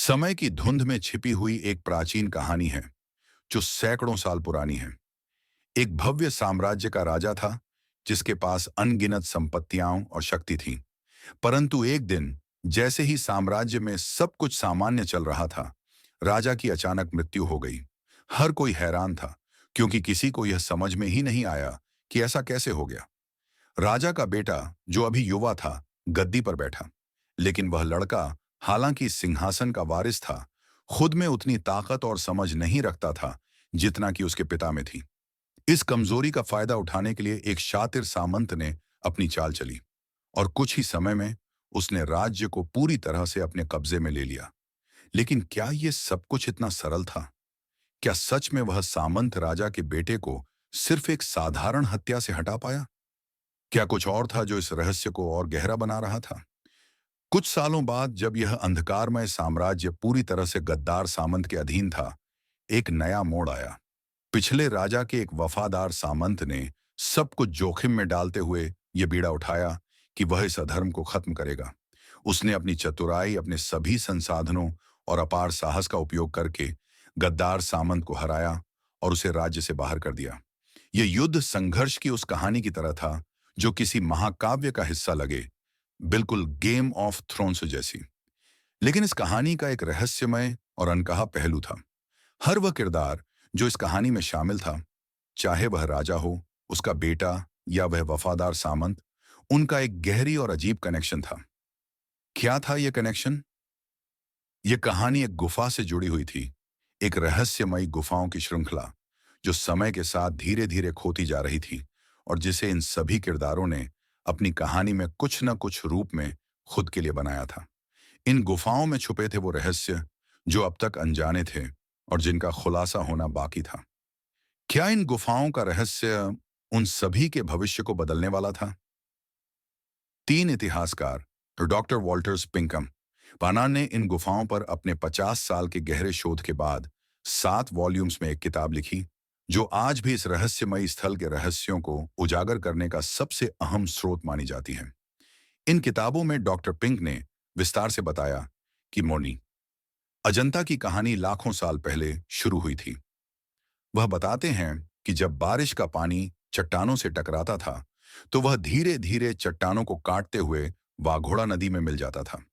समय की धुंध में छिपी हुई एक प्राचीन कहानी है जो सैकड़ों साल पुरानी है। एक भव्य साम्राज्य का राजा था जिसके पास अनगिनत संपत्तियां और शक्ति थी। परंतु एक दिन जैसे ही साम्राज्य में सब कुछ सामान्य चल रहा था, राजा की अचानक मृत्यु हो गई। हर कोई हैरान था क्योंकि किसी को यह समझ में ही नहीं आया कि ऐसा कैसे हो गया। राजा का बेटा जो अभी युवा था गद्दी पर बैठा, लेकिन वह लड़का हालांकि सिंहासन का वारिस था, खुद में उतनी ताकत और समझ नहीं रखता था जितना कि उसके पिता में थी। इस कमजोरी का फायदा उठाने के लिए एक शातिर सामंत ने अपनी चाल चली और कुछ ही समय में उसने राज्य को पूरी तरह से अपने कब्जे में ले लिया। लेकिन क्या यह सब कुछ इतना सरल था? क्या सच में वह सामंत राजा के बेटे को सिर्फ एक साधारण हत्या से हटा पाया? क्या कुछ और था जो इस रहस्य को और गहरा बना रहा था? कुछ सालों बाद जब यह अंधकारमय साम्राज्य पूरी तरह से गद्दार सामंत के अधीन था, एक नया मोड़ आया। पिछले राजा के एक वफादार सामंत ने सब कुछ जोखिम में डालते हुए यह बीड़ा उठाया कि वह इस अधर्म को खत्म करेगा। उसने अपनी चतुराई, अपने सभी संसाधनों और अपार साहस का उपयोग करके गद्दार सामंत को हराया और उसे राज्य से बाहर कर दिया। यह युद्ध संघर्ष की उस कहानी की तरह था जो किसी महाकाव्य का हिस्सा लगे, बिल्कुल गेम ऑफ थ्रोन्स जैसी। लेकिन इस कहानी का एक रहस्यमय और अनकहा पहलू था। हर वह किरदार जो इस कहानी में शामिल था, चाहे वह राजा हो, उसका बेटा या वह वफादार सामंत, उनका एक गहरी और अजीब कनेक्शन था। क्या था यह कनेक्शन? यह कहानी एक गुफा से जुड़ी हुई थी, एक रहस्यमयी गुफाओं की श्रृंखला जो समय के साथ धीरे धीरे खोती जा रही थी और जिसे इन सभी किरदारों ने अपनी कहानी में कुछ न कुछ रूप में खुद के लिए बनाया था। इन गुफाओं में छुपे थे वो रहस्य जो अब तक अनजाने थे और जिनका खुलासा होना बाकी था। क्या इन गुफाओं का रहस्य उन सभी के भविष्य को बदलने वाला था? तीन इतिहासकार, डॉक्टर वॉल्टर्स पिंकम पानार ने इन गुफाओं पर अपने 50 साल के गहरे शोध के बाद 7 वॉल्यूम्स में एक किताब लिखी जो आज भी इस रहस्यमयी स्थल के रहस्यों को उजागर करने का सबसे अहम स्रोत मानी जाती है। इन किताबों में डॉक्टर पिंक ने विस्तार से बताया कि मोनी अजंता की कहानी लाखों साल पहले शुरू हुई थी। वह बताते हैं कि जब बारिश का पानी चट्टानों से टकराता था तो वह धीरे धीरे चट्टानों को काटते हुए वाघोड़ा नदी में मिल जाता था।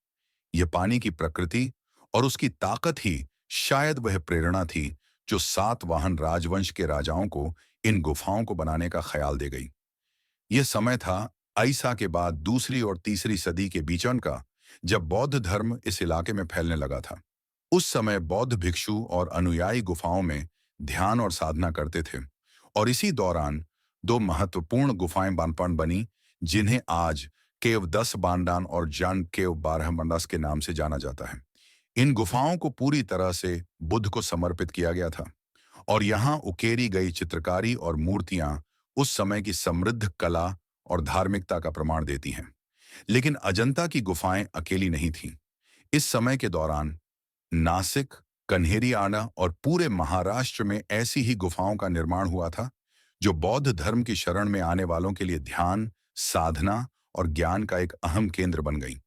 यह पानी की प्रकृति और उसकी ताकत ही शायद वह प्रेरणा थी जो सातवाहन राजवंश के राजाओं को इन गुफाओं को बनाने का ख्याल दे गई। यह समय था ईसा के बाद दूसरी और तीसरी सदी के बीचन का, जब बौद्ध धर्म इस इलाके में फैलने लगा था। उस समय बौद्ध भिक्षु और अनुयायी गुफाओं में ध्यान और साधना करते थे और इसी दौरान दो महत्वपूर्ण गुफाएं बानपन बनी जिन्हें आज केव 10 बांडान और जान केव 12 मंडस के नाम से जाना जाता है। इन गुफाओं को पूरी तरह से बुद्ध को समर्पित किया गया था और यहाँ उकेरी गई चित्रकारी और मूर्तियां उस समय की समृद्ध कला और धार्मिकता का प्रमाण देती हैं। लेकिन अजंता की गुफाएं अकेली नहीं थीं। इस समय के दौरान नासिक, कन्हेरी आना और पूरे महाराष्ट्र में ऐसी ही गुफाओं का निर्माण हुआ था जो बौद्ध धर्म की शरण में आने वालों के लिए ध्यान, साधना और ज्ञान का एक अहम केंद्र बन गई।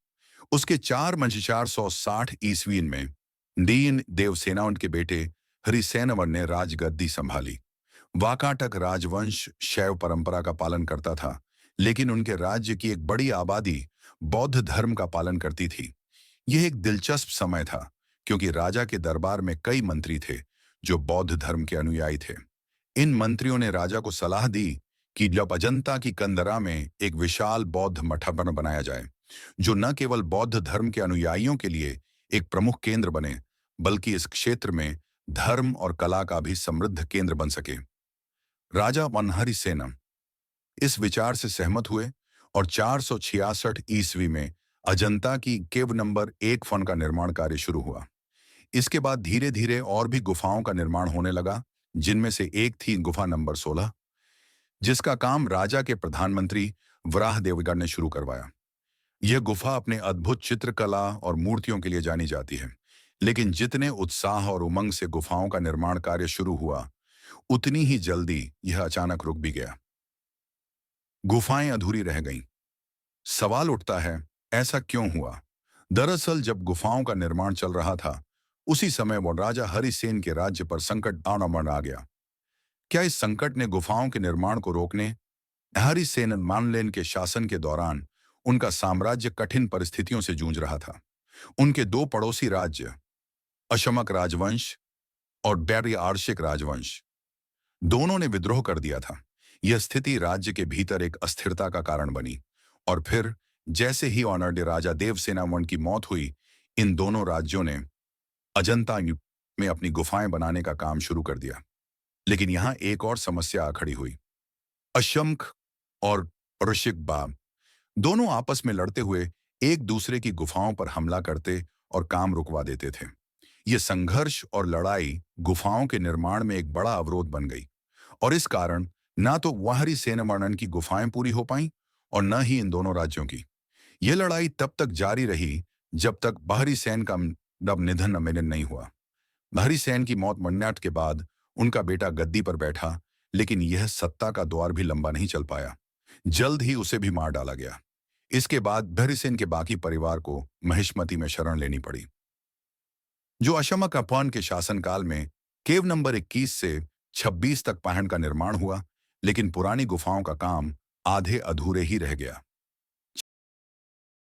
उसके 460 ईस्वी में डीन देवसेना उनके बेटे हरिसेनवर ने राजगद्दी संभाली। वाकाटक राजवंश शैव परंपरा का पालन करता था, लेकिन उनके राज्य की एक बड़ी आबादी बौद्ध धर्म का पालन करती थी। यह एक दिलचस्प समय था क्योंकि राजा के दरबार में कई मंत्री थे जो बौद्ध धर्म के अनुयायी थे। इन मंत्रियों ने राजा को सलाह दी कि जब अजंता की कंदरा में एक विशाल बौद्ध मठबन बनाया जाए जो न केवल बौद्ध धर्म के अनुयायियों के लिए एक प्रमुख केंद्र बने, बल्कि इस क्षेत्र में धर्म और कला का भी समृद्ध केंद्र बन सके। राजा मनहरी सेनम इस विचार से सहमत हुए और 466 ईस्वी में अजंता की केव नंबर 1 फन का निर्माण कार्य शुरू हुआ। इसके बाद धीरे धीरे और भी गुफाओं का निर्माण होने लगा, जिनमें से एक थी गुफा नंबर 16, जिसका काम राजा के प्रधानमंत्री वराह देवगढ़ ने शुरू करवाया। यह गुफा अपने अद्भुत चित्रकला और मूर्तियों के लिए जानी जाती है, लेकिन जितने उत्साह और उमंग से गुफाओं का निर्माण कार्य शुरू हुआ, उतनी ही जल्दी यह अचानक रुक भी गया। गुफाएं अधूरी रह गईं। सवाल उठता है, ऐसा क्यों हुआ? दरअसल जब गुफाओं का निर्माण चल रहा था उसी समय वो राजा हरिसेन के राज्य पर संकट आना आ गया। क्या इस संकट ने गुफाओं के निर्माण को रोकने? हरिसेन मानलेन के शासन के दौरान उनका साम्राज्य कठिन परिस्थितियों से जूझ रहा था। उनके दो पड़ोसी राज्य, अशमक राजवंश और बैरी आर्शिक राजवंश, दोनों ने विद्रोह कर दिया था। यह स्थिति राज्य के भीतर एक अस्थिरता का कारण बनी। और फिर जैसे ही ऑनर्ड राजा देवसेनावन की मौत हुई, इन दोनों राज्यों ने अजंता में अपनी गुफाएं बनाने का काम शुरू कर दिया। लेकिन यहां एक और समस्या आ खड़ी हुई। अशंख और ऋषिक दोनों आपस में लड़ते हुए एक दूसरे की गुफाओं पर हमला करते और काम रुकवा देते थे। ये संघर्ष और लड़ाई गुफाओं के निर्माण में एक बड़ा अवरोध बन गई। और इस कारण ना तो वाहरी सेनावर्णन की गुफाएं पूरी हो पाईं और न ही इन दोनों राज्यों की। यह लड़ाई तब तक जारी रही जब तक बाहरी सैन का निधन मिलन नहीं हुआ। बाहरी सैन की मौत मरने के बाद उनका बेटा गद्दी पर बैठा, लेकिन यह सत्ता का द्वार भी लंबा नहीं चल पाया। जल्द ही उसे भी मार डाला गया। इसके बाद भैरीसेन के बाकी परिवार को महिष्मती में शरण लेनी पड़ी। जो अशमक अपान के शासनकाल में केव नंबर 21 से 26 तक पहाड़ का निर्माण हुआ, लेकिन पुरानी गुफाओं का काम आधे अधूरे ही रह गया।